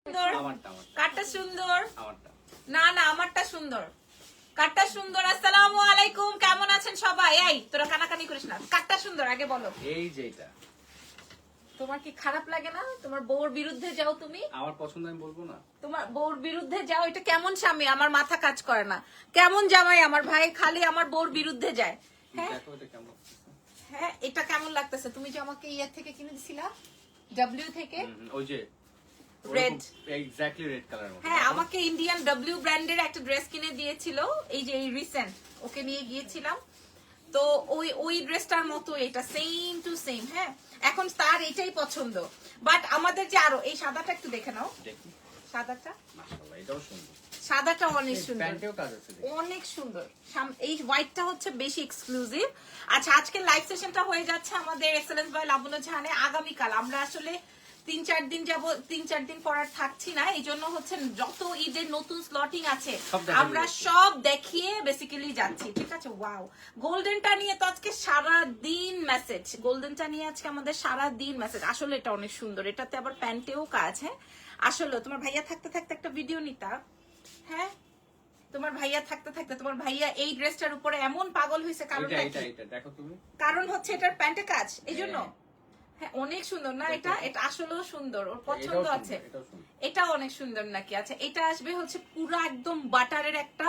সুন্দর কাটটা সুন্দর না না আমারটা সুন্দর কাটটা সুন্দর। আসসালামু আলাইকুম, কেমন আছেন সবাই? এই তোরা কানাকানি করিস না, কাটটা সুন্দর আগে বলো। এই যে এটা তোমার কি খারাপ লাগে না? তোমার বউর বিরুদ্ধে যাও তুমি? আমার পছন্দ আমি বলবো না? তোমার বউর বিরুদ্ধে যাও, এটা কেমন স্বামী? আমার মাথা কাজ করে না। কেমন জামাই আমার ভাই, খালি আমার বউর বিরুদ্ধে যায়। হ্যাঁ দেখো এটা কেমন হ্যাঁ এটা কেমন লাগতেছে? তুমি যে আমাকে ইয়ে থেকে কিনে দিছিলা, ডব্লিউ থেকে, ওই যে রেড, এক্স্যাক্টলি রেড কালার মতো। হ্যাঁ আমাকে ইন্ডিয়ান ডব্লিউ ব্র্যান্ডের একটা ড্রেস কিনে দিয়েছিল, এই যে এই রিসেন্ট ওকে নিয়ে গিয়েছিলাম, তো ওই ড্রেসটার মতো এটা সেম টু সেম। হ্যাঁ এখন তার এটাই পছন্দ, বাট আমাদের যে আরো এই সাদাটা একটু দেখে নাও, দেখি সাদাটা, মাশাআল্লাহ এটাও সুন্দর, সাদাটা অনেক সুন্দর, প্যান্টেও কাজ আছে, অনেক সুন্দর। এই হোয়াইটটা হচ্ছে বেশি এক্সক্লুসিভ। আচ্ছা আজকে লাইভ সেশনটা হয়ে যাচ্ছে আমাদের এক্সেলেন্স বাই লাবণ্য জাহানে। আগামীকাল আমরা আসলে 3-4 দিন পর আর থাকছি না, এই জন্য হচ্ছে যত ঈদের নতুন স্লটিং আছে আমরা সব দেখিয়ে বেসিক্যালি যাচ্ছি, ঠিক আছে? ওয়াও, গোল্ডেনটা নিয়ে তো আজকে সারা দিন মেসেজ, গোল্ডেনটা নিয়ে আজকে আমাদের সারা দিন মেসেজ। আসলে এটা অনেক সুন্দর, এটাতে আবার প্যান্টেও কাজ। হ্যাঁ আসলে তোমার ভাইয়া থাকতে থাকতে একটা ভিডিও নিতা, হ্যাঁ তোমার ভাইয়া থাকতে থাকতে তোমার ভাইয়া এই ড্রেসটার উপরে এমন পাগল হয়েছে, কারণ হচ্ছে এটার প্যান্টে কাজ, এই জন্য। হ্যাঁ অনেক সুন্দর না এটা? এটা আসলেও সুন্দর, ওর পছন্দ আছে। এটা অনেক সুন্দর নাকি? আচ্ছা এটা আসবে হচ্ছে পুরো একদম বাটারের একটা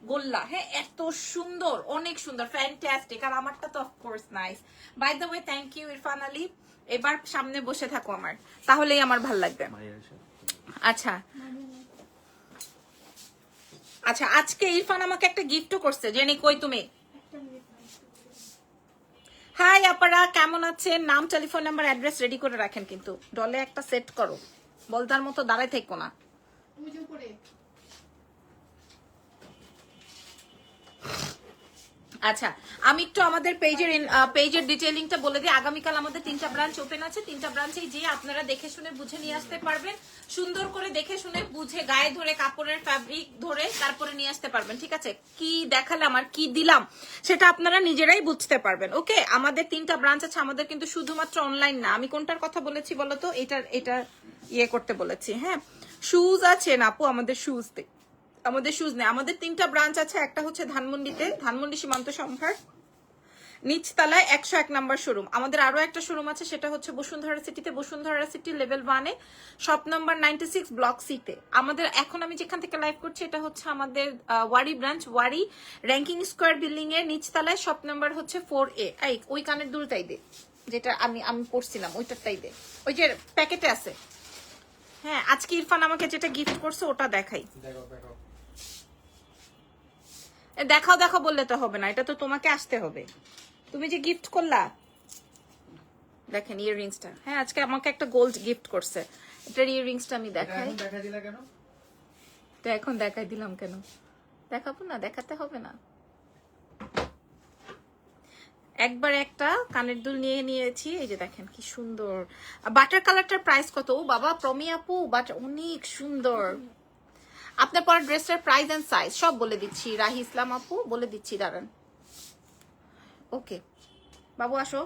গোল্লা। হ্যাঁ এত সুন্দর, অনেক সুন্দর, ফ্যান্টাস্টিক। আর আমারটা তো of course nice. By the way thank you Irfan Ali, এবার সামনে বসে থাকো আমার, তাহলেই আমার ভাল লাগবে। আচ্ছা আচ্ছা আজকে ইরফান আমাকে একটা গিফটও করছে, জেনি কই তুমি? হাই আপনারা কেমন আছেন? নাম, টেলিফোন নাম্বার, অ্যাড্রেস রেডি করে রাখেন, কিন্তু ডলে একটা সেট করো, বলতার মতো দাঁড়ায় থেকো না। আচ্ছা আমি একটু আমাদের পেজের ডিটেইলিংটা বলে দিই। আগামীকাল আমাদের 3টা ব্রাঞ্চ ওপেন আছে, 3টা ব্রাঞ্চেই যে আপনারা দেখে শুনে বুঝে নিয়ে আসতে পারবেন, সুন্দর করে দেখে শুনে বুঝে গায়ে ধরে কাপড়ের ফ্যাব্রিক ধরে তারপরে নিয়ে আসতে পারবেন, ঠিক আছে? কি দেখালাম আর কি দিলাম সেটা আপনারা নিজেরাই বুঝতে পারবেন। ওকে, আমাদের 3টা ব্রাঞ্চ আছে, আমাদের কিন্তু শুধুমাত্র অনলাইন না। আমি কোনটার কথা বলেছি বলতো? এটা ইয়ে করতে বলেছি। হ্যাঁ শুজ আছে না আপু? আমাদের শুজ নেই, আমাদের 3টা ব্রাঞ্চ আছে। একটা হচ্ছে ধানমন্ডিতে, ধানমন্ডি সীমান্ত সম্ভার নিচতলায় 101 নাম্বার শোরুম। আমাদের আরো একটা শোরুম আছে, সেটা হচ্ছে বসুন্ধরা সিটিতে, বসুন্ধরা সিটি লেভেল 1-এ, শপ নাম্বার 96 ব্লক সিতে। আমাদের এখন আমি যেখান থেকে লাইভ করছি এটা হচ্ছে আমাদের ওয়ারি ব্রাঞ্চ, ওয়ারি র্যাঙ্কিং স্কোয়ার বিল্ডিং এর নিচতলায়, শপ নাম্বার হচ্ছে 4A। ওই কানের দুলটাই দে, যেটা আমি পড়ছিলাম ওইটারটাই দে, ওই যে প্যাকেটে আছে। হ্যাঁ আজকে ইরফান আমাকে যেটা গিফট করছে ওটা দেখাই। দেখাও দেখাও বললে তো হবে না, এটা তো তোমাকে আসতে হবে। তুমি যে গিফট করলা, দেখেন ইয়াররিংসটা। হ্যাঁ আজকে আমাকে একটা গোল্ড গিফট করছে, এটার ইয়াররিংসটা আমি দেখাই। তো এখন দেখাই দিলাম কেন? দেখাবো না, দেখাতে হবে না। একবার একটা কানের দুল নিয়ে নিয়েছি, এই যে দেখেন কি সুন্দর। বাটার কালারটার প্রাইস কত? ও বাবা প্রমি আপু, বাট অনেক সুন্দর। আপনার পরে ড্রেসটার প্রাইস এন্ড সাইজ সব বলে দিচ্ছি, রাহি ইসলাম আপু বলে দিচ্ছি, দাঁড়ান। ওকে বাবু আসো,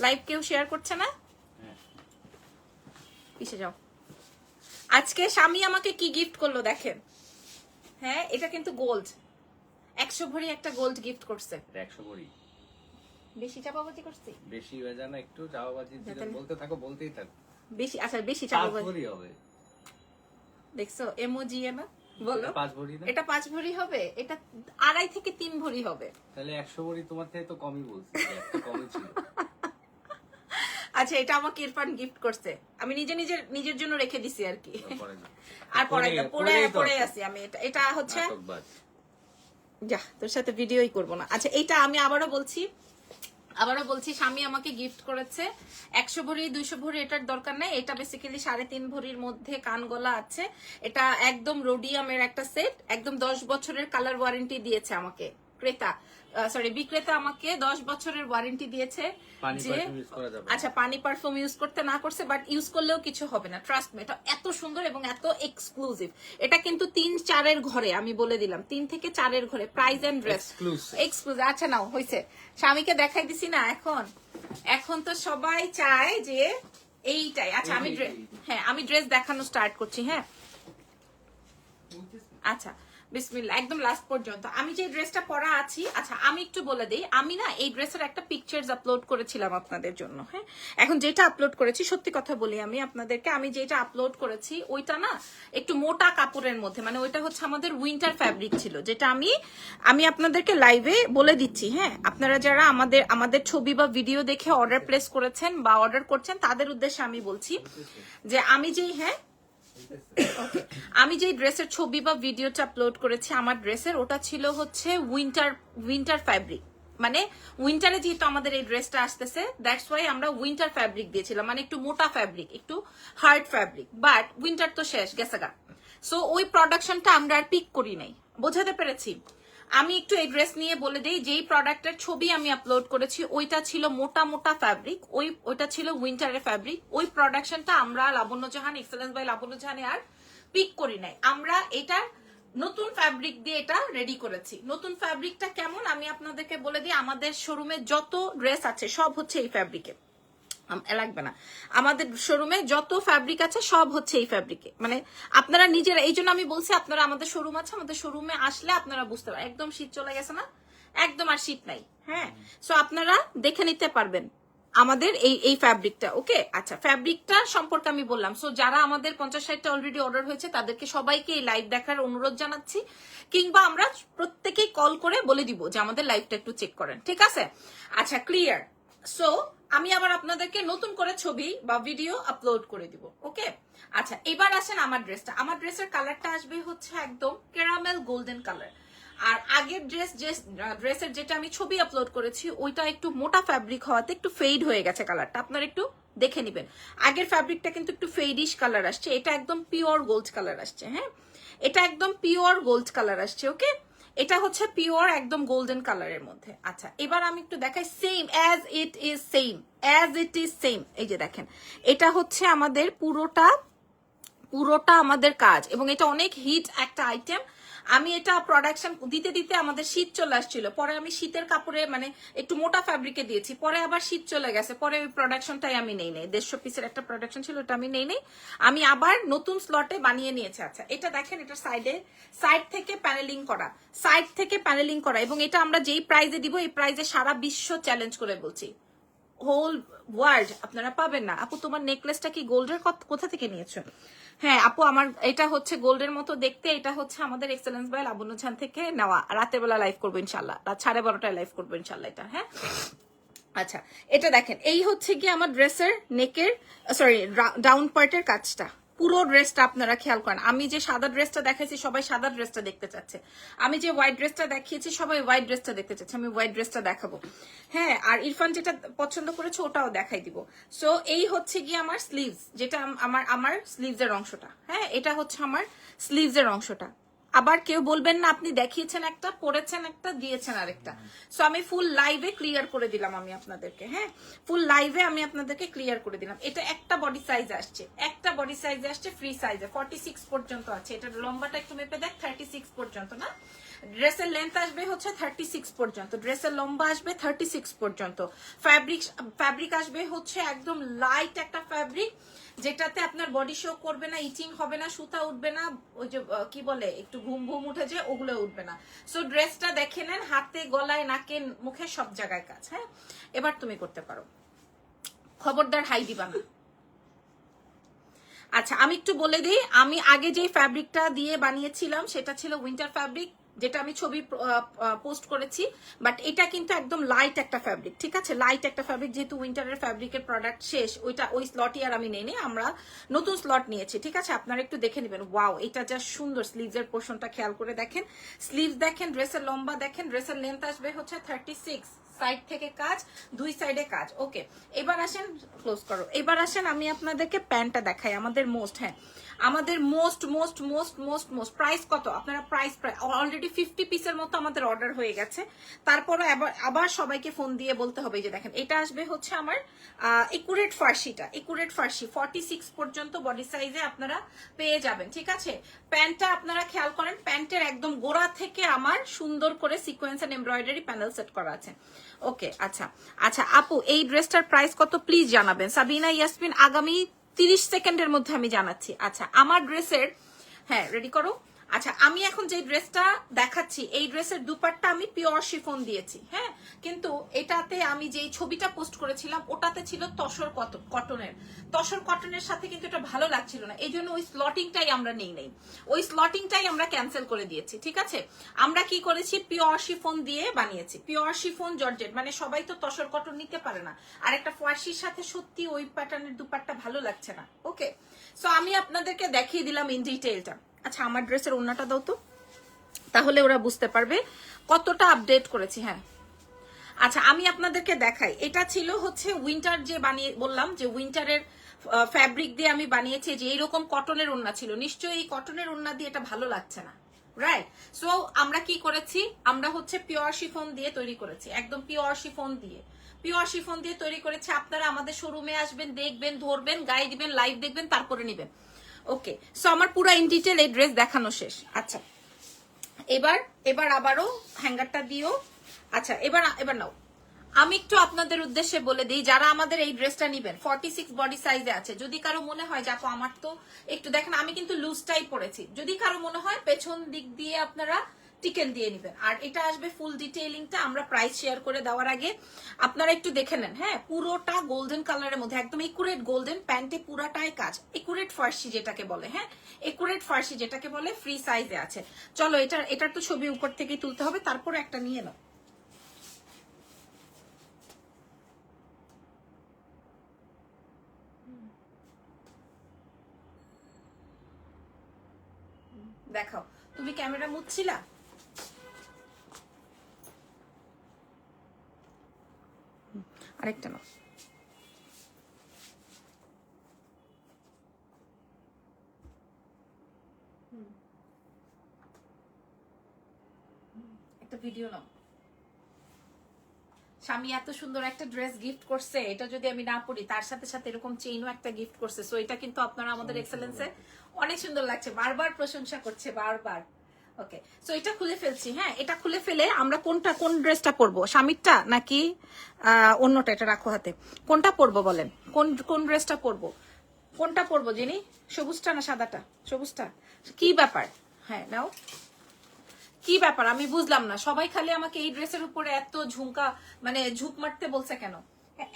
লাইভ কেউ শেয়ার করছে না, পিছে যাও। আজকে স্বামী আমাকে কি গিফট করলো দেখেন। হ্যাঁ এটা কিন্তু গোল্ড, 100 ভরি একটা গোল্ড গিফট করছে। 100 ভরি বেশি চাপাবাজি করছি? বেশি হয়ে যায় না একটু? চাপাবাজি বলতে থাকো, বলতেই থাকো বেশি। আচ্ছা বেশি চাপাবাজি 5 ভরি হবে, দেখছো এমোজি না? বলো 5 ভরি না? এটা 5 ভরি হবে, এটা 2.5 থেকে 3 ভরি হবে। তাহলে 100 ভরি তোমার থেকে তো কমই বলছি, একটা কমই ছিল। আচ্ছা এটা আমাকে ইরফান গিফট করছে, আমি নিজের জন্য রেখে দিছি আর কি। আর পরে আছি আমি। এটা হচ্ছে, যা তোর সাথে ভিডিওই করবো না। আচ্ছা এটা আমি আবারও বলছি স্বামী আমাকে গিফট করেছে। 100 ভরি 200 ভরি এটার দরকার নেই, এটা বেসিক্যালি 3.5 ভরির মধ্যে কান গলা আছে। এটা একদম রোডিয়ামের একটা সেট, একদম 10 বছরের কালার ওয়ারেন্টি দিয়েছে আমাকে বিক্রেতা আমাকে 10 বছরের ওয়ারেন্টি দিয়েছে। যে আচ্ছা পানি পারফিউম ইউজ করতে না করছে, বাট ইউজ করলেও কিছু হবে না, ট্রাস্ট মি। এটা এত সুন্দর এবং এত এক্সক্লুসিভ। এটা কিন্তু 3-4 ঘরে, আমি বলে দিলাম 3 থেকে 4 ঘরে প্রাইস এন্ড ড্রেস এক্সক্লুসিভ। আচ্ছা নাও হয়েছে, স্বামীকে দেখাই দিছি না। এখন তো সবাই চায় যে এইটাই। আচ্ছা আমি এই, ড্রেস, এই, এই। হ্যাঁ আমি ড্রেস দেখানো স্টার্ট করছি। হ্যাঁ আচ্ছা বিসমিল্লাহ, একদম লাস্ট পর্যন্ত আমি যে ড্রেসটা পরা আছি। আচ্ছা আমি একটু বলে দিই, আমি না এই ড্রেসের একটা পিকচার্স আপলোড করেছিলাম আপনাদের জন্য। হ্যাঁ এখন যেটা আপলোড করেছি, সত্যি কথা বলি আমি আপনাদেরকে, আমি যেটা আপলোড করেছি ওইটা না একটু মোটা কাপড়ের মধ্যে, মানে ওইটা হচ্ছে আমাদের উইন্টার ফ্যাব্রিক ছিল, যেটা আমি আপনাদেরকে লাইভে বলে দিচ্ছি। হ্যাঁ আপনারা যারা আমাদের ছবি বা ভিডিও দেখে অর্ডার প্লেস করেছেন বা অর্ডার করছেন, তাদের উদ্দেশ্যে আমি বলছি যে আমি যেই আমি যে ড্রেসের ছবি বা ভিডিওটা আপলোড করেছি আমার ড্রেসের, ওটা ছিল হচ্ছে উইন্টার ফ্যাব্রিক। মানে উইন্টারে যেহেতু আমাদের এই ড্রেসটা আসতেছে, দ্যাটস ওয়াই আমরা উইন্টার ফ্যাব্রিক দিয়েছিলাম, মানে একটু মোটা ফ্যাব্রিক, একটু হার্ড ফ্যাব্রিক। বাট উইন্টার তো শেষ গেছে গা, সো ওই প্রোডাকশনটা আমরা আর পিক করি নাই। বোঝাতে পেরেছি? আমি একটু এই ড্রেস নিয়ে বলে দিই, যেই প্রোডাক্টের ছবি আমি আপলোড করেছি ওইটা ছিল মোটা মোটা ফ্যাব্রিক, ওইটা ছিল উইন্টারের ফ্যাব্রিক। ওই প্রোডাকশনটা আমরা লাবণ্য জাহান, এক্সেলেন্স বাই লাবণ্য জাহানে আর পিক করি নাই। আমরা এটা নতুন ফ্যাব্রিক দিয়ে এটা রেডি করেছি। নতুন ফ্যাব্রিকটা কেমন আমি আপনাদেরকে বলে দিই। আমাদের শোরুমে যত ড্রেস আছে সব হচ্ছে এই ফ্যাব্রিকে, লাগবে না। আমাদের শোরুমে যত ফ্যাব্রিক আছে সব হচ্ছে এই ফ্যাব্রিকে, মানে আপনারা নিজেরা, এই জন্য আমি বলছি আপনারা আমাদের শোরুম আছে, আমাদের শোরুমে আসলে আপনারা বুঝতে পারবেন। একদম শীত চলে গেছে না, একদম আর শীত নাই। হ্যাঁ সো আপনারা দেখে নিতে পারবেন আমাদের এই ফ্যাব্রিকটা। ওকে আচ্ছা ফ্যাব্রিকটা সম্পর্কে আমি বললাম। সো যারা আমাদের 50-60টা অলরেডি অর্ডার হয়েছে তাদেরকে সবাইকে এই লাইভ দেখার অনুরোধ জানাচ্ছি, কিংবা আমরা প্রত্যেকেই কল করে বলে দিব যে আমাদের লাইভটা একটু চেক করেন, ঠিক আছে? আচ্ছা ক্লিয়ার। সো আমি আবার আপনাদেরকে নতুন করে ছবি বা ভিডিও আপলোড করে দিব। ওকে আচ্ছা এবার আসেন আমার ড্রেসটা। আমার ড্রেসের কালারটা আসবে হচ্ছে একদম ক্যারামেল গোল্ডেন কালার। আর আগের ড্রেসের যেটা আমি ছবি আপলোড করেছি ওইটা একটু মোটা ফ্যাব্রিক হওয়াতে একটু ফেড হয়ে গেছে কালারটা, আপনারা একটু দেখে নিবেন। আগের ফ্যাব্রিকটা কিন্তু একটু ফেডিশ কালার আসছে, এটা একদম পিওর গোল্ড কালার আসছে। হ্যাঁ এটা একদম পিওর গোল্ড কালার আসছে। ওকে এটা হচ্ছে পিওর একদম গোল্ডেন কালারের মধ্যে। আচ্ছা এবার আমি একটু দেখাই, same as it is same. এই যে দেখেন এটা হচ্ছে আমাদের পুরোটা আমাদের কাজ, এবং এটা অনেক হিট একটা আইটেম। আমি এটা প্রোডাকশন দিতে দিতে আমাদের শীত চলে আসছিল, পরে আমি শীতের কাপড়ে মানে একটু মোটা ফ্যাব্রিকে দিয়েছি, পরে আবার শীত চলে গেছে, পরে ওই প্রোডাকশনটাই আমি নেই 150 পিসের একটা প্রোডাকশন ছিল, ওটা আমি নেই, আমি আবার নতুন স্লটে বানিয়ে নিয়েছি। আচ্ছা এটা দেখেন, এটা সাইড থেকে প্যানেলিং করা, এবং এটা আমরা যেই প্রাইজে দিব এই প্রাইজে সারা বিশ্ব চ্যালেঞ্জ করে বলছি, হোল ওয়ার্ল্ড আপনারা পাবেন না। আপু তোমার নেকলেসটা কি গোল্ডের, কোথা থেকে নিয়েছো? হ্যাঁ আপু আমার এটা হচ্ছে গোল্ডের মতো দেখতে, এটা হচ্ছে আমাদের এক্সেলেন্স বাই লাবণ্য জাহান থেকে নেওয়া। রাতের বেলা লাইভ করবো ইনশাল্লাহ, রাত 12:30টায় লাইভ করবো ইনশাল্লাহ এটা। হ্যাঁ আচ্ছা এটা দেখেন, এই হচ্ছে কি আমার ড্রেসের নেকের ডাউন পার্টের কাজটা। পুরো ড্রেসটা আপনারা খেয়াল করেন। আমি যে সাদা ড্রেসটা দেখাইছি সবাই সাদা ড্রেসটা দেখতে চাচ্ছে, আমি যে হোয়াইট ড্রেসটা দেখিয়েছি সবাই হোয়াইট ড্রেসটা দেখতে চাচ্ছে, আমি হোয়াইট ড্রেসটা দেখাবো। হ্যাঁ আর ইরফান যেটা পছন্দ করেছে ওটাও দেখাই দিব। সো এই হচ্ছে গিয়ে আমার স্লিভস, যেটা আমার স্লিভসের অংশটা। হ্যাঁ এটা হচ্ছে আমার স্লিভসের অংশটা। আবার কেউ বলবেন না আপনি দেখিয়েছেন একটা, পড়েছেন একটা, দিয়েছেন আরেকটা। সো আমি ফুল লাইভে ক্লিয়ার করে দিলাম আমি আপনাদেরকে। হ্যাঁ ফুল লাইভে আমি আপনাদেরকে ক্লিয়ার করে দিলাম। এটা একটা বডি সাইজে আসছে, ফ্রি সাইজে 46 পর্যন্ত আছে। এটার লম্বাটা একটু মেপে দেখ, 36 পর্যন্ত না, ড্রেসের লেন্থ আসবে হচ্ছে 36 পর্যন্ত, ড্রেসের লম্বা আসবে 36 পর্যন্ত। ফ্যাব্রিক আসবে হচ্ছে একদম লাইট একটা ফ্যাব্রিক, যেটাতে আপনার বডি শো করবে না, ইচিং হবে না, সুতা উঠবে না, ওই যে কি বলে একটু ঘুম উঠে যায় ওগুলো উঠবে না। সো ড্রেসটা দেখে নেন, হাতে গলায় নাকে মুখে সব জায়গায় কাজ। হ্যাঁ এবার তুমি করতে পারো, খবরদার হাই দিবা না। আচ্ছা আমি একটু বলে দিই, আমি আগে যে ফ্যাব্রিকটা দিয়ে বানিয়েছিলাম সেটা ছিল উইন্টার ফ্যাব্রিক, যেটা আমি ছবি পোস্ট করেছি। বাট এটা কিন্তু একদম লাইট একটা ফ্যাব্রিক, ঠিক আছে? লাইট একটা ফ্যাব্রিক, যেহেতু উইন্টারের ফ্যাব্রিকের প্রোডাক্ট শেষ, ওই স্লটই আর আমি নেই, আমরা নতুন স্লট নিয়েছি, ঠিক আছে? আপনারা একটু দেখে নেবেন। ওয়াও এটা যা সুন্দর, স্লিভসের পোর্শনটা খেয়াল করে দেখেন, স্লিভস দেখেন, ড্রেসের লম্বা দেখেন, ড্রেসের লেন্থ আসবে হচ্ছে 36, সাইড থেকে কাজ, দুই সাইডে কাজ। ওকে এবার আসেন, ক্লোজ করো। এবার আসেন আমি আপনাদেরকে প্যান্টটা দেখাই, আমাদের মোস্ট, হ্যাঁ আমাদের মোস্ট প্রাইস কত? আপনারা প্রাইস অলরেডি অনলি 50 পিসের মতো আমাদের অর্ডার হয়ে গেছে। তারপরে আবার সবাইকে ফোন দিয়ে বলতে হবে যে দেখেন এটা আসবে হচ্ছে আমার একুরেট ফার্সিটা, একুরেট ফার্সি 46 পর্যন্ত বডি সাইজে আপনারা পেয়ে যাবেন, ঠিক আছে। প্যান্টটা আপনারা খেয়াল করেন, প্যান্টের একদম গোড়া থেকে আমার সুন্দর করে sequence and embroidery panel set করা আছে। ওকে, আচ্ছা আচ্ছা আপু এই ড্রেসটার প্রাইস কত প্লিজ জানাবেন। সাবিনা ইয়াসমিন আগামী 30 সেকেন্ডের মধ্যে আমি জানাচ্ছি। আচ্ছা আমার ড্রেসের, হ্যাঁ রেডি করো। আচ্ছা আমি এখন যে ড্রেসটা দেখাচ্ছি এই ড্রেসের দুপাট্টা আমি পিওর শিফন দিয়েছি, হ্যাঁ, কিন্তু এটাতে আমি যেই ছবিটা পোস্ট করেছিলাম ওটাতে ছিল তসর কটনের। তসর কটনের সাথে কিন্তু এটা ভালো লাগছিল না, এই জন্য ওই স্লটিংটাই আমরা নেই, ওই স্লটিংটাই আমরা ক্যান্সেল করে দিয়েছি, ঠিক আছে। আমরা কি করেছি, পিওর শিফন দিয়ে বানিয়েছি, পিওর শিফন জর্জেট, মানে সবাই তো তসর কটন নিতে পারে না, আর একটা ফার্সির সাথে সত্যি ওই প্যাটার্নের দুপাট্টা ভালো লাগছে না। ওকে, সো আমি আপনাদেরকে দেখিয়ে দিলাম ইন ডিটেইলটা। আচ্ছা আমার ড্রেসের ওড়নাটা দাও তো, তাহলে ওরা বুঝতে পারবে কতটা আপডেট করেছি। হ্যাঁ আচ্ছা আমি আপনাদেরকে দেখাই, এটা ছিল হচ্ছে উইন্টার, যে বানিয়ে বললাম যে উইন্টারের ফ্যাব্রিক দিয়ে আমি বানিয়েছি, যে এইরকম কটনের ওড়না ছিল, নিশ্চয়ই এই কটনের ওড়না দিয়ে এটা ভালো লাগছে না, রাইট। সো আমরা কি করেছি, আমরা হচ্ছে পিওর শিফন দিয়ে তৈরি করেছি, একদম পিওর শিফন দিয়ে, পিওর শিফন দিয়ে তৈরি করেছি। আপনারা আমাদের শোরুমে আসবেন, দেখবেন, ধরবেন, গায়ে দিবেন, লাইভ দেখবেন, তারপরে নিবেন। ওকে, সো আমার পুরো ইন ডিটেল এই ড্রেস দেখানো শেষ। আচ্ছা এবার আবারও হ্যাঙ্গারটা দিও। আচ্ছা এবার নাও। আমি একটু আপনাদের উদ্দেশ্যে বলে দিই, যারা আমাদের এই ড্রেসটা নিবেন 46 বডি সাইজে আছে, যদি কারো মনে হয় যে আপু আমার তো একটু দেখেন আমি কিন্তু লুজটাই পরেছি, যদি কারো মনে হয় পেছন দিক দিয়ে আপনারা টিকেন দিয়ে নিবেন। আর এটা আসবে ফুল ডিটেইলিংটা আমরা প্রাইস শেয়ার করে দেওয়ার আগে আপনারা একটু দেখে নেন। হ্যাঁ পুরোটা গোল্ডেন কালারের মধ্যে, একদম একুরেট গোল্ডেন, প্যান্টে পুরাটাই কাজ, একুরেট ফার্সি যেটাকে বলে, হ্যাঁ একুরেট ফার্সি যেটাকে বলে, ফ্রি সাইজে আছে। চলো এটার তো ছবি উপর থেকেই তুলতে হবে, তারপরে একটা নিয়ে নাও। দেখাও, তুমি ক্যামেরা মুছছিলা? আরেকটা নাও। একটা ভিডিও নাও। স্বামী এত সুন্দর একটা ড্রেস গিফট করছে, এটা যদি আমি না পরি, তার সাথে সাথে এরকম চেইনও একটা গিফট করছে, সো এটা কিন্তু আপনারা আমাদের এক্সেলেন্সে অনেক সুন্দর লাগছে, বারবার প্রশংসা করছে, বারবার। ওকে, সো এটা খুলে ফেলছি। হ্যাঁ এটা খুলে ফেলে আমরা কোন ড্রেসটা পরবো, স্বামীরটা নাকি অন্যটা, এটা রাখো হাতে, কোনটা পরবো বলেন, কোন ড্রেসটা পরবো, কোনটা পরবো যিনি, সবুজটা না সাদাটা? সবুজটা। কি ব্যাপার? হ্যাঁ নাও। কি ব্যাপার আমি বুঝলাম না, সবাই খালি আমাকে এই ড্রেসের উপরে এত ঝুমকা, মানে ঝুঁক মারতে বলছে কেন,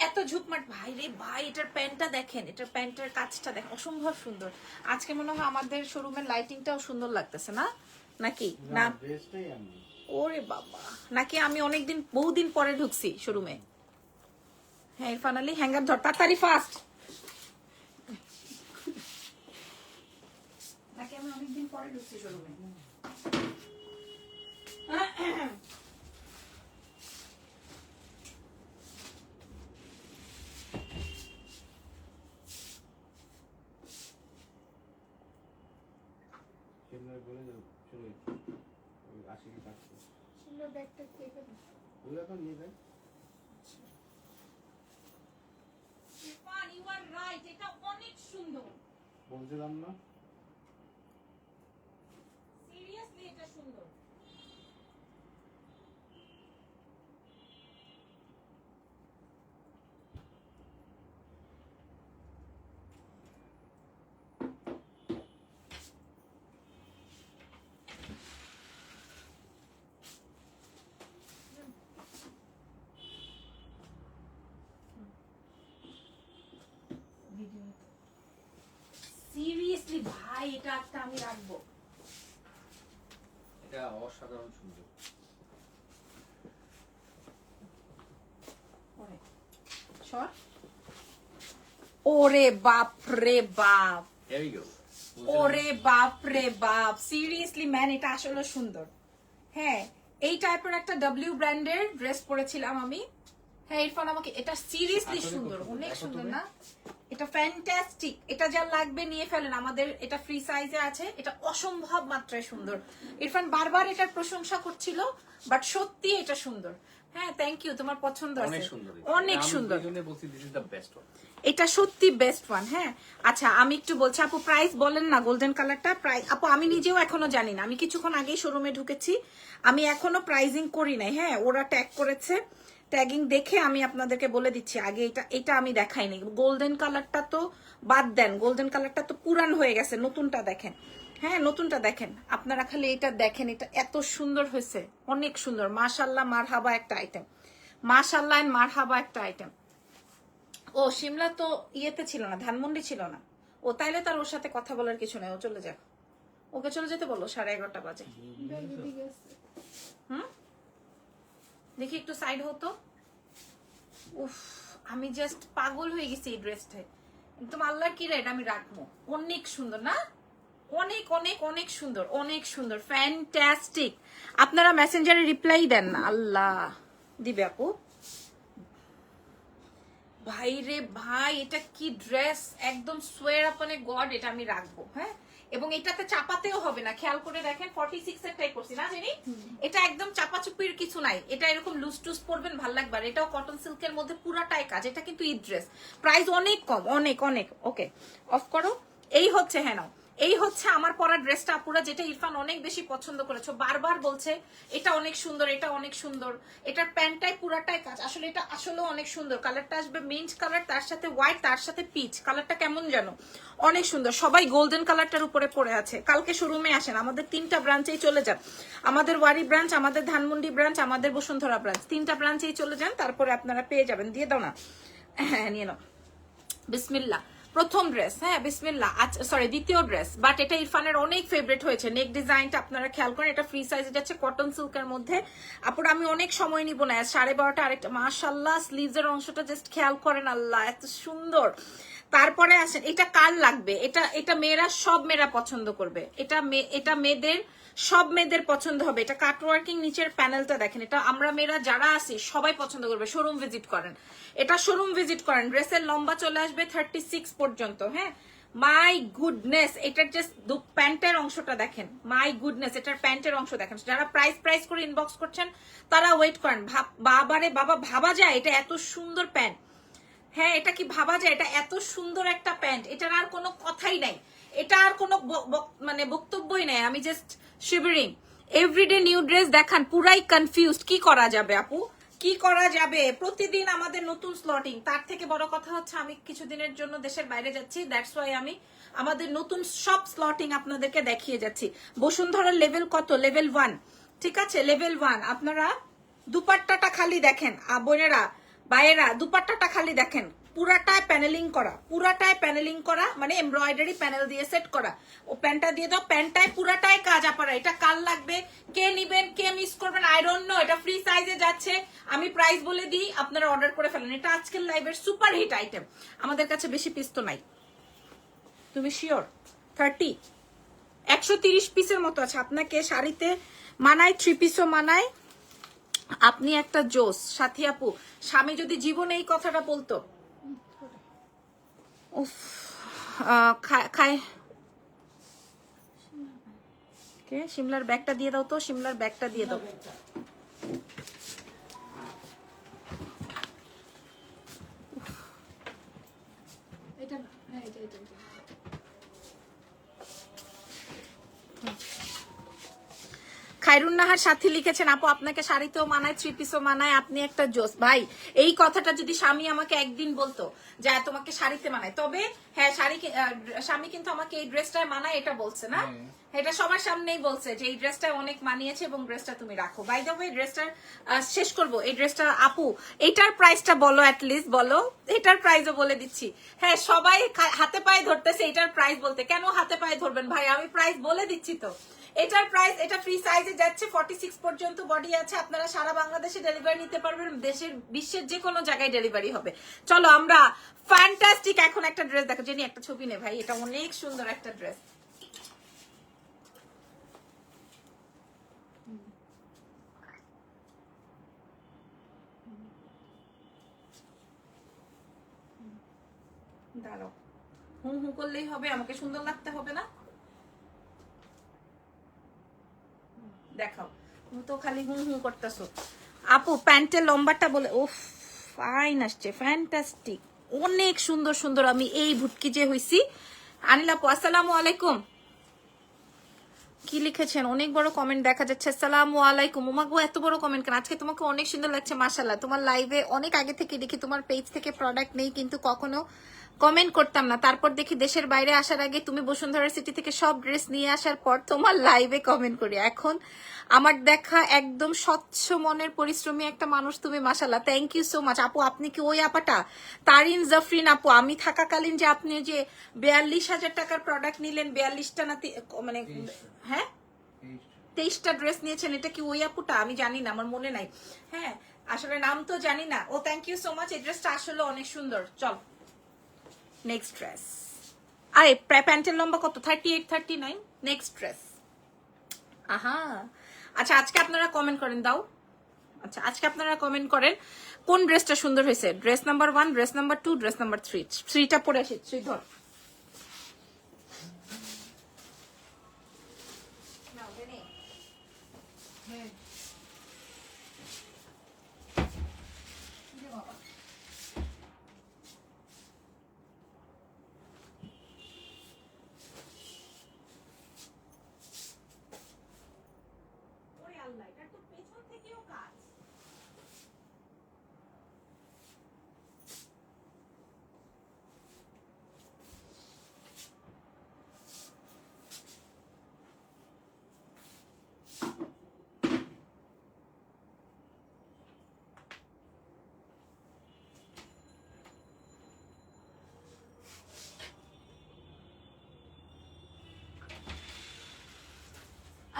এত ঝুঁক মার? ভাই রে ভাই, এটার প্যান্টটা দেখেন, এটার প্যান্টের কাজটা দেখেন, অসম্ভব সুন্দর। আজকে মনে হয় আমাদের শোরুমের লাইটিংটাও সুন্দর লাগতেছে না, নাকি না? ওরে বাবা, নাকি আমি অনেকদিন বহুদিন পরে ঢুকছি শোরুমে। হ্যাঁ ফাইনালি হ্যাঙ্গার ধর, তাড়াতাড়ি ফাস্ট, নাকি আমি অনেকদিন পরে ঢুকছি শোরুমে। এটা অনেক সুন্দর, বলছিলাম না সিরিয়াসলি এটা সুন্দর। সিরিয়াসলি ভাই, এটা একটা আমি রাখবো, এটা অসাধারণ সুন্দর। ওরে বাপ রে বাপ, Here we go. ওরে বাপ রে বাপ, সিরিয়াসলি ম্যান এটা আসলে সুন্দর। হ্যাঁ এই টাইপের একটা ডব্লিউ ব্র্যান্ডের ড্রেস পরেছিলাম আমি। হ্যাঁ ইরফান আমাকে, এটা সিরিয়াসলি সুন্দর, অনেক সুন্দর না? এটা ফ্যান্টাস্টিক, এটা যা লাগবে নিয়ে ফেলেন, আমাদের এটা ফ্রি সাইজে আছে, এটা অসম্ভব মাত্রায় সুন্দর। ইরফান বারবার এটার প্রশংসা করছিল, বাট সত্যি এটা সুন্দর। হ্যাঁ, থ্যাংক ইউ, তোমার পছন্দ অনেক আছে, সুন্দর, অনেক সুন্দর। আমি এই জন্য বলছি this is the best one. এটা সত্যি বেস্ট ওয়ান। হ্যাঁ, আচ্ছা আমি একটু বলছি আপু, প্রাইস বলেন না গোল্ডেন কালারটা। প্রাইস আপু আমি নিজেও এখনো জানি না, আমি কিছুক্ষণ আগেই শোরুমে ঢুকেছি, আমি এখনো প্রাইজিং করি নাই। হ্যাঁ, ওরা ট্যাগ করেছে, ট্যাগিং দেখে আমি আপনাদেরকে বলে দিচ্ছি। আগে এটা আমি দেখাইনি। গোল্ডেন কালারটা তো বাদ দেন, গোল্ডেন কালারটা তো পুরান হয়ে গেছে, নতুনটা দেখেন। হ্যাঁ, নতুনটা দেখেন আপনারা, খালি এটা দেখেন, এটা এত সুন্দর হয়েছে, অনেক সুন্দর। মাশাল্লাহ মারহাবা একটা আইটেম, মাশাল্লাহ মারহাবা একটা আইটেম। ও শিমলা তো ইয়েতে ছিল না, ধানমন্ডি ছিল না। ও তাইলে তার ওর সাথে কথা বলার কিছু নেই, ও চলে যাক, ওকে চলে যেতে বলো, 11:30 বাজে। হুম, দেখি একটু সাইড হতো। উফ, আমি জাস্ট পাগল হয়ে গেছি এই ড্রেসটায়, একদম আল্লাহর কি রেট, আমি রাখবো। অনেক সুন্দর না, অনেক অনেক অনেক সুন্দর, অনেক সুন্দর, ফ্যান্টাস্টিক। আপনারা মেসেঞ্জারে রিপ্লাই দেন না, আল্লাহ দিবে আপু। ভাই রে ভাই, এটা কি ড্রেস, একদম সোয়ার আপন এ গড, এটা আমি রাখবো। হ্যাঁ, এবং এটাতে চাপাতেও হবে না, খেয়াল করে দেখেন 46 এর টাই করছি না জানি, এটা একদম চাপাচুপির কিছু নাই, এটা এরকম লুজ টুজ পরবেন ভাল লাগবে। আর এটাও কটন সিল্কের মধ্যে পুরাটাই কাজ, এটা কিন্তু ঈদ ড্রেস, প্রাইস অনেক কম, অনেক অনেক। ওকে অফ করো। এই হচ্ছে, হ্যাঁ নাও, এই হচ্ছে আমার পরা ড্রেসটা আপুরা, যেটা ইরফান অনেক বেশি পছন্দ করেছো, বারবার বলছে এটা অনেক সুন্দর, এটা অনেক সুন্দর। এটার প্যান্টটাই পুরাটাই কাজ, আসলে এটা আসলেও অনেক সুন্দর। কালারটা আসবে মিন্ট কালার, তার সাথে হোয়াইট, তার সাথে পিচ। কালারটা কেমন জানো, অনেক সুন্দর। সবাই গোল্ডেন কালারটার উপরে পড়ে আছে। কালকে শোরুমে আসেন, আমাদের 3টা ব্রাঞ্চেই চলে যান, আমাদের ওয়ারি ব্রাঞ্চ, আমাদের ধানমন্ডি ব্রাঞ্চ, আমাদের বসুন্ধরা ব্রাঞ্চ, 3টা ব্রাঞ্চেই চলে যান, তারপরে আপনারা পেয়ে যাবেন। দিয়ে দাও না, হ্যাঁ নিয়ে নাও। বিসমিল্লাহ, প্রথম ড্রেস। হ্যাঁ বিসমিল্লাহ, আচ্ছা সরি দ্বিতীয় ড্রেস, বাট এটা ইরফানের অনেক ফেভারিট হয়েছে। নেক ডিজাইনটা আপনারা খেয়াল করেন, এটা ফ্রি সাইজে যাচ্ছে, কটন সিল্কের মধ্যে। আপুরা আমি অনেক সময় নিব না, 12:30 আরেকটা। মাশাল্লাহ, স্লিভস এর অংশটা জাস্ট খেয়াল করেন, আল্লাহ এত সুন্দর। তারপরে আসেন, এটা কার লাগবে, এটা এটা মেয়েরা, সব মেয়েরা পছন্দ করবে। এটা মেয়েদের, সব মেয়েদের পছন্দ হবে। এটা কাটওয়ার্কিং, নিচের প্যানেলটা দেখেন, এটা আমরা মেয়েরা যারা আছি সবাই পছন্দ করবে। শোরুম ভিজিট করেন, এটা শোরুম ভিজিট করেন। ড্রেসের লম্বা চলে আসবে 36 পর্যন্ত। হ্যাঁ, মাই গুডনেস, এটার জাস্ট প্যান্টের অংশটা দেখেন, মাই গুডনেস, এটার প্যান্টের অংশ দেখেন। যারা প্রাইস করে ইনবক্স করছেন তারা ওয়েট করেন। বাবারে বাবা, ভাবা যায় এটা এত সুন্দর প্যান্ট। হ্যাঁ, এটা কি ভাবা যায়, এটা এত সুন্দর একটা প্যান্ট, এটার আর কোনো কথাই নাই, এটা আর কোনো মানে বক্তব্যই নাই। আমি just shivering. Everyday new dress দেখান, পুরাই কনফিউজড, কি করা যাবে আপু, কি করা যাবে? প্রতিদিন আমাদের নতুন স্লটিং। তার থেকে বড় কথা হচ্ছে আমি কিছুদিনের জন্য দেশের বাইরে যাচ্ছি, দ্যাটস ওয়াই আমি আমাদের নতুন সব স্লটিং আপনাদেরকে দেখিয়ে যাচ্ছি। বসুন্ধরার লেভেল কত? লেভেল 1, ঠিক আছে, লেভেল 1। আপনারা দুপাট্টাটা খালি দেখেন, বোনেরা ভাইয়েরা, দুপাট্টাটা খালি দেখেন, পুরাটায় প্যানেলিং করা, পুরাটায় প্যানেলিং করা, মানে এমব্রয়ডারি প্যানেল দিয়ে সেট করা। ও প্যান্টটা দিয়ে দাও, প্যান্টটায় পুরাটাই কাজ। আপনারা এটা কাল লাগবে, কে নিবেন, কে মিস করবেন, আই ডোন্ট নো। এটা ফ্রি সাইজে যাচ্ছে, আমি প্রাইস বলে দিই, আপনারা অর্ডার করে ফেলেন। এটা আজকের লাইভের সুপার হিট আইটেম, আমাদের কাছে বেশি পিস তো নাই। তুমি শিওর 130 পিসের মতো আছে। আপনাকে শাড়িতে মানায়, 3 পিসও মানায়, আপনি একটা জোস। সাথী আপু, স্বামী যদি জীবনে এই কথাটা বলতো, উফ, খায় কে? শিমলার ব্যাগটা দিয়ে দাও তো, শিমলার ব্যাগটা দিয়ে দাও। এটা না, হ্যাঁ এটা। খায়রুন নাহার সাথী লিখেছেন, আপু আপনাকে শাড়িতেও মানায়, 3 পিসও মানায়, আপনি একটা জোস। ভাই, এই কথাটা যদি স্বামী আমাকে একদিন বলতো যে তোমাকে শাড়িতে মানায়, তবে হ্যাঁ স্বামী কিন্তু আমাকে এই ড্রেসটায় মানায় এটা বলছে না, এটা সবার সামনেই বলছে যে এই ড্রেসটা অনেক মানিয়েছে এবং ড্রেসটা তুমি রাখো। বাই দ্য ওয়ে, ড্রেসটা শেষ করবো, এই ড্রেসটা আপু এটার প্রাইসটা বলো, অ্যাটলিস্ট বলো, এটার প্রাইসও বলে দিচ্ছি। হ্যাঁ, সবাই হাতে পায়ে ধরতেছে এটার প্রাইস বলতে, কেন হাতে পায়ে ধরবেন ভাই, আমি প্রাইস বলে দিচ্ছি তো। এটার প্রাইস, এটা ফ্রি সাইজে যাচ্ছে, 46 পর্যন্ত বডি আছে। আপনারা সারা বাংলাদেশে ডেলিভারি নিতে পারবেন, বিশ্বের যে কোনো জায়গায় ডেলিভারি হবে। চলো আমরা ফ্যান্টাস্টিক এখন একটা ড্রেস দেখো, জেনি একটা ছবি নে ভাই, এটা অনেক সুন্দর একটা ড্রেস। দাঁড়াও, হু হু করলেই হবে, আমাকে সুন্দর লাগতে হবে না? দেখাও, তুমি তো খালি হু হু করতেছো। আপু প্যান্টের লম্বাটা বলে, উফ ফাইন আসছে, ফ্যান্টাস্টিক, অনেক সুন্দর সুন্দর। আমি এই ভুটকি যে হইছি। আনিল আপু আসসালামু আলাইকুম। কি লিখেছেন? অনেক বড় কমেন্ট দেখা যাচ্ছে। আসসালামু আলাইকুম। উমাগো এত বড় কমেন্ট কেন? আজকে তোমাকে অনেক সুন্দর লাগছে মাশাআল্লাহ। তোমার লাইভে অনেক আগে থেকে দেখি, তোমার পেজ থেকে প্রোডাক্ট নেই কিন্তু কখনো কমেন্ট করতাম না, তারপর দেখি দেশের বাইরে আসার আগে তুমি বসুন্ধরা সিটি থেকে সব ড্রেস নিয়ে আসার পর তোমার লাইভে কমেন্ট করি। এখন আমার দেখা একদম স্বচ্ছ মনের পরিশ্রমী একটা মানুষ তুমি মাশাআল্লাহ। থ্যাংক ইউ সো মাচ আপু। আপনি কি ওই আপাটা তারিন জাফরিন আপু? আমি থাকাকালীন যে আপনি যে 42,000 টাকার প্রোডাক্ট নিলেন, 42টা না মানে হ্যাঁ 23টা ড্রেস নিয়েছেন, এটা কি ওই আপুটা? আমি জানি না, আমার মনে নাই। হ্যাঁ আসলে নাম তো জানি না। ও থ্যাংক ইউ সো মাচ। এই ড্রেসটা আসলে অনেক সুন্দর। চল নেক্সট ড্রেস। আরে প্যান্টের লম্বা কত? 38, 39। Next dress. আহা আচ্ছা, আজকে আপনারা কমেন্ট করেন দাও। আচ্ছা আজকে আপনারা কমেন্ট করেন কোন ড্রেসটা সুন্দর হয়েছে। Dress number 1, dress number 2, dress number 3। 3টা পরে আসি। 3 ধর। হ্যাঁ ওরে আল্লাহ, এটা তো পেছন থেকেও কাজ।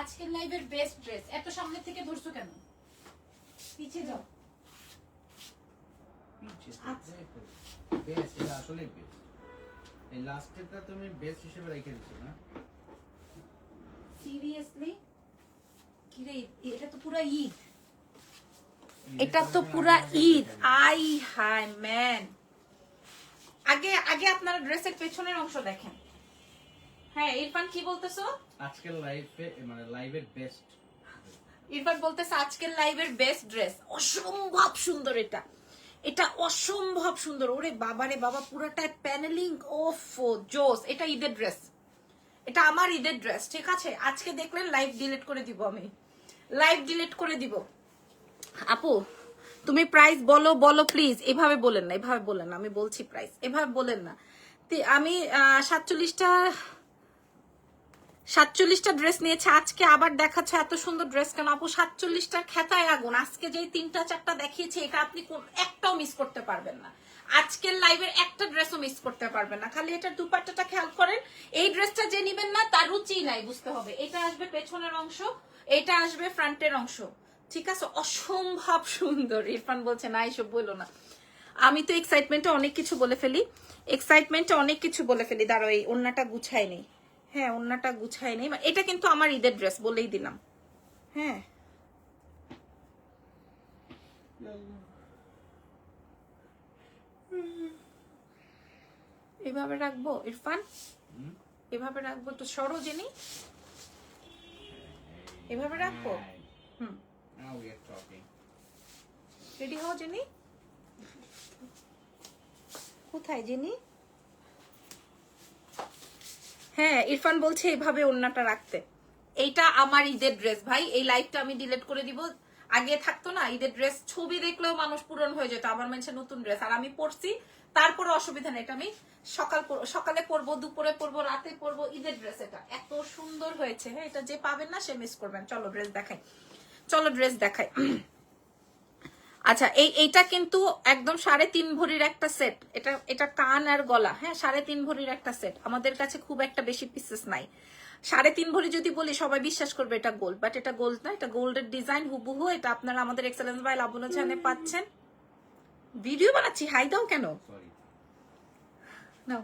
আজকের লাইভের বেস্ট ড্রেস। এত সামনে থেকে ধরছো কেন? পিছে যাও। বেস্ট, এটা আসলে বেস্ট। এই লাস্টেরটা তুমি বেস্ট হিসেবে রেখে দিছো না? সিরিয়াসলি কি রে, এটা তো পুরা ঈদ। এটা তো পুরা ঈদ। I hi man. আগে আগে আপনারা ড্রেসের পেছনের অংশ দেখেন। হ্যাঁ ইরফান কি বলতেছো? আজকের লাইভে মানে লাইভের বেস্ট। ইরফান বলতেছে আজকের লাইভের বেস্ট ড্রেস। অসম্ভব সুন্দর এটা, এটা অসম্ভব সুন্দর। ওরে বাবারে বাবা, পুরোটাই প্যানেলিং। ওফ জোস। এটা ঈদের ড্রেস, এটা আমার ঈদের ড্রেস। ঠিক আছে, আজকে দেখলেন লাইভ ডিলিট করে দিব, আমি লাইভ ডিলিট করে দিব। আপু তুমি প্রাইস বলো বলো প্লিজ। এভাবে বলেন না, এভাবে বলেন না। আমি বলছি প্রাইস, এভাবে বলেন না। আমি 47টা ড্রেস নিয়েছে, আজকে আবার দেখাচ্ছে এত সুন্দর ড্রেস কেন আপু? 47টার খেতায় আগুন। আজকে যেই 3টা 4টা দেখিয়েছি, এটা আপনি একটাও মিস করতে পারবেন না। আজকের লাইভের একটা ড্রেসও মিস করতে পারবেন না। খালি এটার দুপাট্টাটা খেয়াল করেন। এই ড্রেসটা যে নিবেন না তার রুচি নাই, বুঝতে হবে। এটা আসবে পেছনের অংশ, এটা আসবে ফ্রন্টের অংশ। ঠিক আছে, অসম্ভব সুন্দর। ইরফান বলছে না এইসব বললো না। আমি তো এক্সাইটমেন্টে অনেক কিছু বলে ফেলি, এক্সাইটমেন্টে অনেক কিছু বলে ফেলি। দাঁড়ো, এই ওন্নাটা গুছাই নেই। হ্যাঁ ওন্নাটা গুছাই নেই। এটা কিন্তু আমার ঈদের ড্রেস, বলেই দিলাম। হ্যাঁ এভাবে রাখবো ইরফান, এভাবে রাখবো তো সরোজিনী, এভাবে রাখবো। হুম Now we are talking. Ready হও জেনি। কোথায় জেনি? হ্যাঁ ইরফান বলছে এইভাবে ওন্নাটা রাখতে। এইটা আমার ঈদের ড্রেস ভাই। এই লাইভটা আমি ডিলিট করে দিব। আগে থাকতো না ঈদের ড্রেস, ছবি দেখলেও মানুষ পূরণ হয়ে যেত, আবার মানুষের নতুন ড্রেস। আর আমি পরছি, তারপরে অসুবিধা নেই। এটা আমি সকালে পরবো, দুপুরে পরবো, রাতে পরবো। ঈদের ড্রেস এটা এত সুন্দর হয়েছে। হ্যাঁ এটা যে পাবেন না সে মিস করবেন। চলো ড্রেস দেখাই, চলো ড্রেস দেখাই। আচ্ছা এইটা কিন্তু একদম 3.5 ভরির একটা সেট। এটা কান আর গলা। হ্যাঁ 3.5 ভরির একটা সেট। আমাদের কাছে খুব একটা বেশি পিসেস নাই। 3.5 ভরি যদি বলি সবাই বিশ্বাস করবে এটা গোল্ড, বাট এটা গোল্ড না, এটা গোল্ডের ডিজাইন হুবহু। এটা আপনারা আমাদের এক্সেলেন্স বাই লাবণ্য চ্যানেলে পাচ্ছেন। ভিডিও বানাচ্ছি, হাই দাও কেন? Sorry. নাও।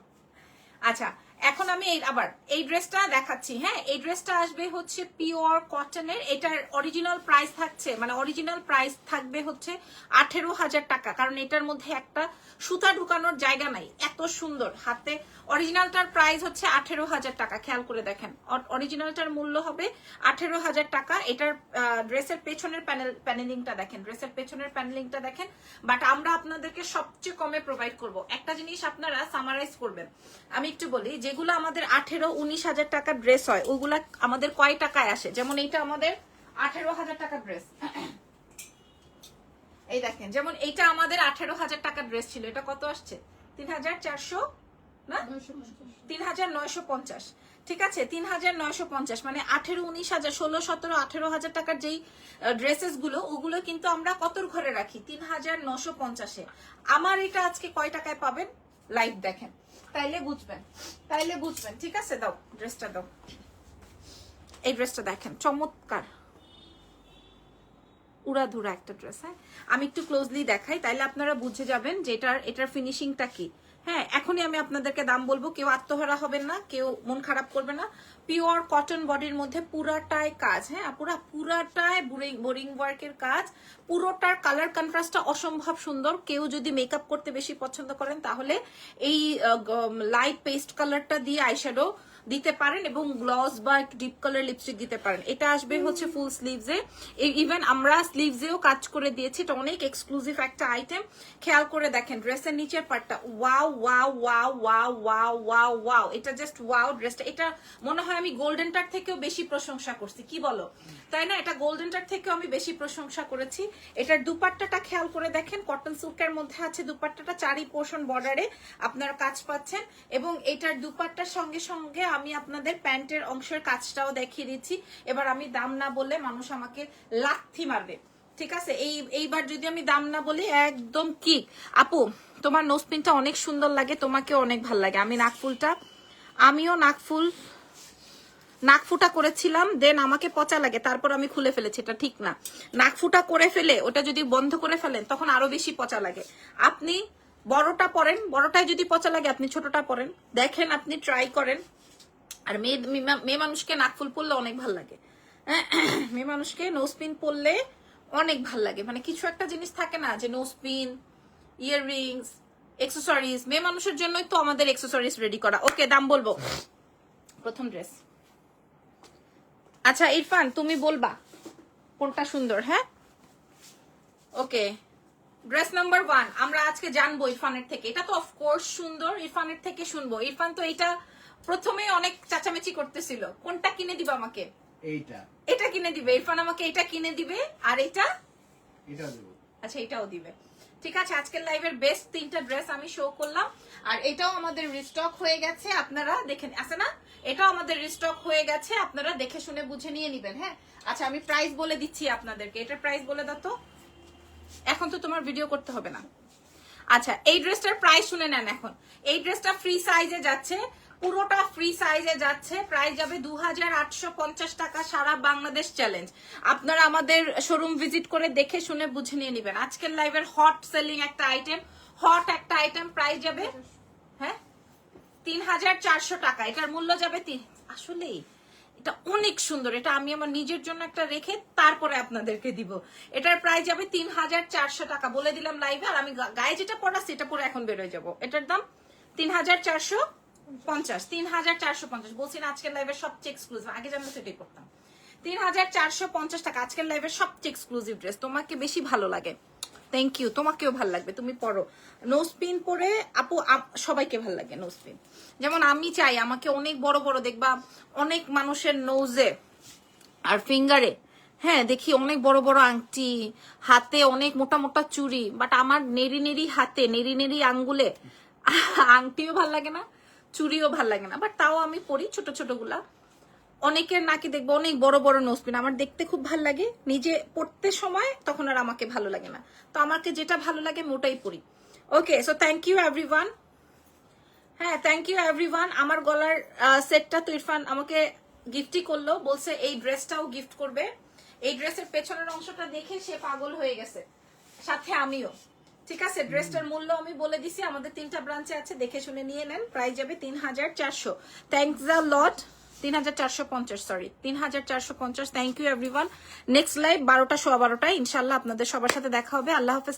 আচ্ছা এখন আমি আবার এই ড্রেসটা দেখাচ্ছি। হ্যাঁ, এই ড্রেসটা আসবে হচ্ছে পিওর কটনের। এটার অরিজিনাল প্রাইস থাকছে, মানে অরিজিনাল প্রাইস থাকবে হচ্ছে 18,000 টাকা, কারণ এটার মধ্যে একটা সুতা ঢুকানোর জায়গা নাই, এত সুন্দর হাতে। অরিজিনালটার প্রাইস হচ্ছে 18,000 টাকা, খেয়াল করে দেখেন, অরিজিনালটার মূল্য হবে 18,000 টাকা। এটার ড্রেসের পেছনের প্যানেলিংটা দেখেন, ড্রেসের পেছনের প্যানেলিংটা দেখেন। বাট আমরা আপনাদেরকে সবচেয়ে কমে প্রোভাইড করব। একটা জিনিস আপনারা সামারাইজ করবেন, আমি একটু বলি, যেগুলো আমাদের 18-19,000 টাকার ড্রেস হয় ওগুলা আমাদের কয় টাকায় আসে? যেমন এইটা আমাদের 18,000 টাকার ড্রেস, এই দেখেন, যেমন এইটা আমাদের 18,000 টাকার ড্রেস ছিল, এটা কত আসছে? 3,400 না, 3,950। ঠিক আছে, 3,950, মানে 18-19,000, 16-17, 18,000 টাকার যেই ড্রেসেস গুলো, ওগুলো কিন্তু আমরা কতর ঘরে রাখি? 3,950-এ। আমার এটা আজকে কয় টাকায় পাবেন লাইভ দেখেন, তাইলে বুঝবেন, তাইলে বুঝবেন। ঠিক আছে, দাও ড্রেসটা দাও। এই ড্রেসটা দেখেন, চমৎকার উড়াধুরা একটা ড্রেস। হ্যাঁ, আমি একটু ক্লোজলি দেখাই, তাইলে আপনারা বুঝে যাবেন যে এটার ফিনিশিংটা কি। হ্যাঁ, এখনই আমি আপনাদেরকে দাম বলবো, কেউ আত্মহারা হবেন না, কেউ মন খারাপ করবে না। পিওর কটন বডির মধ্যে পুরাটাই কাজ। হ্যাঁ, পুরাটাই বোরিং ওয়ার্কের কাজ। পুরোটার কালার কন্ট্রাস্টটা অসম্ভব সুন্দর। কেউ যদি মেকআপ করতে বেশি পছন্দ করেন তাহলে এই লাইট পেস্ট কালারটা দিয়ে আইশ্যাডো দিতে পারেন এবং গ্লস বা একটু ডিপ কালার লিপস্টিক দিতে পারেন। এটা আসবে হচ্ছে ফুল স্লিভসে, ইভেন আমরা স্লিভসেও কাজ করে দিয়েছি। এটা অনেক এক্সক্লুসিভ একটা আইটেম। খেয়াল করে দেখেন ড্রেসের নিচের পার্টটা, wow wow wow wow wow wow wow, এটা জাস্ট ওয়াও ড্রেসটা। এটা মনে হয় আমি গোল্ডেনটার থেকেও বেশি প্রশংসা করছি, কি বলো তাই না? এটা গোল্ডেনটার থেকেও আমি বেশি প্রশংসা করেছি। এটার দুপাট্টাটা খেয়াল করে দেখেন, কটন সিল্কের মধ্যে আছে দুপাট্টাটা, 4 পোর্শন বর্ডারে আপনারা কাজ পাচ্ছেন। এবং এটার দুপাট্টার সঙ্গে সঙ্গে আমি আপনাদের প্যান্টের অংশের কাজটাও দেখিয়ে দিচ্ছি। এবার আমি দাম না বললে মানুষ আমাকে লাথি মারবে, ঠিক আছে? এইবার যদি আমি দাম না বলি একদম কি, আপু তোমার নোজপিনটা অনেক সুন্দর লাগে, তোমাকেও অনেক ভাল লাগে। আমিও নাকফুটা করেছিলাম, দেন আমাকে পচা লাগে, তারপর আমি খুলে ফেলেছি। এটা ঠিক না, নাকফুটা করে ফেলে ওটা যদি বন্ধ করে ফেলেন তখন আরো বেশি পচা লাগে। আপনি বড়টা পরেন, বড়টায় যদি পচা লাগে আপনি ছোটটা পরেন, দেখেন, আপনি ট্রাই করেন। আর মেয়ে মানুষকে নাকফুল পরলে অনেক ভাল লাগে, মেয়ে মানুষকে নোজপিন পরলে অনেক ভাল লাগে। মানে কিছু একটা জিনিস থাকে না যে নোজপিন, ইয়াররিংস, এক্সেসরিজ, মেয়ে মানুষের জন্যই তো আমাদের এক্সেসরিজ রেডি করা। ওকে, দাম বলবো। প্রথম ড্রেস, আচ্ছা ইরফান তুমি বলবা কোনটা সুন্দর। হ্যাঁ, ওকে, ড্রেস নাম্বার 1 আমরা আজকে জানবো ইরফানের থেকে। এটা তো অফকোর্স সুন্দর, ইরফানের থেকে শুনবো। ইরফান তো এটা প্রথমে অনেক চাচামেচি করতেছিল, কোনটা কিনে দিবে আমাকে? এটা কিনে দিবে ইরফান আমাকে, এটা কিনে দিবে। আর এটাও দেব। আচ্ছা, এটাও দিবে, ঠিক আছে। আজকের লাইভের বেস্ট 3টা ড্রেস আমি শো করলাম। আর এটাও আমাদের রিস্টক হয়ে গেছে, আপনারা দেখেন, আছে না? এটাও আমাদের রিস্টক হয়ে গেছে, আপনারা দেখে শুনে বুঝে নিয়ে নিবেন। হ্যাঁ, আচ্ছা আমি প্রাইস বলে দিচ্ছি আপনাদেরকে। এটার প্রাইস বলে দাও তো, এখন তো তোমার ভিডিও করতে হবে না। আচ্ছা, এই ড্রেসটার প্রাইস শুনে নেন এখন। এই ড্রেসটা ফ্রি সাইজে যাচ্ছে, পুরোটা ফ্রি সাইজে যাচ্ছে। প্রাইস যাবে 2,850 টাকা, সারা বাংলাদেশ চ্যালেঞ্জ। আপনারা আমাদের শোরুম ভিজিট করে দেখে শুনে বুঝে নিয়ে নেবেন। আজকের লাইভের হট সেলিং একটা আইটেম, প্রাইস যাবে হ্যাঁ 3,400 টাকা। এটার মূল্য যাবে আসলেই এটা অনেক সুন্দর। এটা আমি আমার নিজের জন্য একটা রেখে তারপরে আপনাদেরকে দিব। এটার প্রাইস যাবে 3,400 টাকা, বলে দিলাম লাইভে। আর আমি গায়ে যেটা পরা সেটা পরে এখন বেরোয় যাবো। এটার দাম 3,450, 3,450 বলছি না, আজকের লাইভের সবচেয়ে এক্সক্লুসিভ। আগে জানলে সেটাই করতাম। 3,450 টাকা আজকের লাইভের সবচেয়ে এক্সক্লুসিভ ড্রেস। তোমাকে বেশি ভালো লাগে, থ্যাংক ইউ, তোমাকেও ভালো লাগবে, তুমি পরো। নোজপিন পরে আপু সবাইকে ভালো লাগে নোজপিন। যেমন আমি চাই আমাকে অনেক বড় বড় দেখবা, অনেক মানুষের নোজে আর ফিঙ্গারে, হ্যাঁ দেখি অনেক বড় বড় আংটি, হাতে অনেক মোটা মোটা চুড়ি, বাট আমার নেড়ি নেড়ি হাতে, নেড়ি নেড়ি আঙ্গুলে আংটিও ভাল লাগে না, চুড়িও ভাল লাগে না, বাট তাও আমি পরি ছোট ছোট গুলা। অনেকের নাকি দেখবো অনেক বড় বড় নোজপিন, আমার দেখতে খুব ভালো লাগে, নিজে পড়তে সময় তখন আর আমাকে ভালো লাগে না। তো আমাকে যেটা ভালো লাগে আমি ওটাই পরি। ওকে, সো থ্যাংক ইউ এভরিওয়ান। হ্যাঁ, থ্যাংক ইউ এভরিওয়ান। আমার গলার সেটটা তো ইরফান আমাকে গিফটই করলো, বলছে এই ড্রেসটাও গিফট করবে। এই ড্রেসের পেছনের অংশটা দেখে সে পাগল হয়ে গেছে, সাথে আমিও। ঠিক আছে, ড্রেসটার মূল্য আমি বলে দিছি, আমাদের 3টা ব্রাঞ্চে আছে, দেখে শুনে নিয়ে নেন। প্রাইস যাবে 3400। Thanks a lot. 3450, sorry 3450। Thank you everyone. Next live 12টা 12:15 ইনশাল্লাহ আপনাদের সবার সাথে দেখা হবে। আল্লাহ হাফেজ।